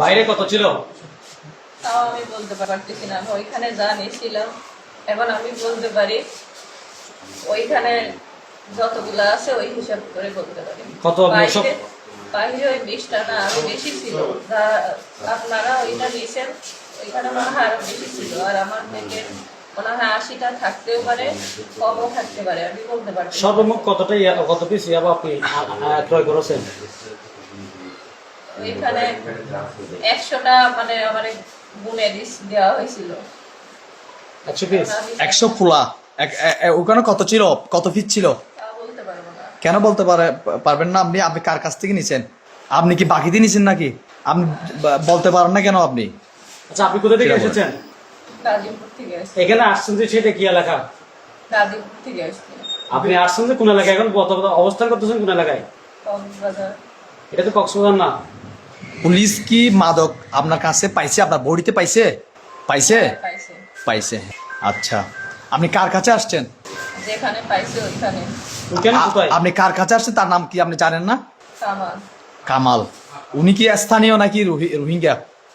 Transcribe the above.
বাইরে কত ছিল? তাও আমি বলতে পারতেছি না। আমি ওইখানে যা নিয়েছিলাম, এখন আমি বলতে পারি ওইখানে যতগুলা আছে ওই হিসাব করে বলতে পারি। কত সব? বাইরে ওই 20টা না আরো বেশি ছিল। যা আপনারা ওইটা নিয়েছেন ওইখানে মনে হয় আরো বেশি ছিল। আর আমার থেকে মনে হয় 80টা থাকতেও পারে, কমও থাকতে পারে, আমি বলতে পারছি না। সর্বমোট কত পিস ইয়াবা আপনি ক্রয় করেছেন? ওইখানে 100টা মানে আমার গুনে দেওয়া হয়েছিল। 100 পিস? 100 ফুলা ওখানে কত ছিল, কত পিস ছিল? তা বলতে পারবো না। কেন বলতে পারবেন না? আপনি আপনি কার কাছ থেকে নিছেন? আপনি কি বাকিতে নিছেন নাকি? আপনি বলতে পারেন না কেন আপনি? আচ্ছা, আপনি কোথা থেকে এসেছেন? গাজীপুর থেকে আসছি। এখানে আসছেন যে সেটা কি এলাকা? গাজীপুর থেকে আসছি। আপনি আসছেন যে কোন এলাকায়? এখন অবস্থান করতেছেন কোন এলাকায়? কক্সবাজার। এটা তো কক্সবাজার না। পুলিশ কি মাদক আপনার কাছে পাইছে? আপনার বডিতে পাইছে? পাইছে? পাইছে। পাইছে। আচ্ছা, আপনি কার কাছে আসছেন? যেখানে পাইছে ওইখানে। ওইখানে কোথায়? আপনি কার কাছে আসছেন তার নাম কি আপনি জানেন না? কামাল। কামাল। উনি কি স্থানীয় নাকি রোহিঙ্গা?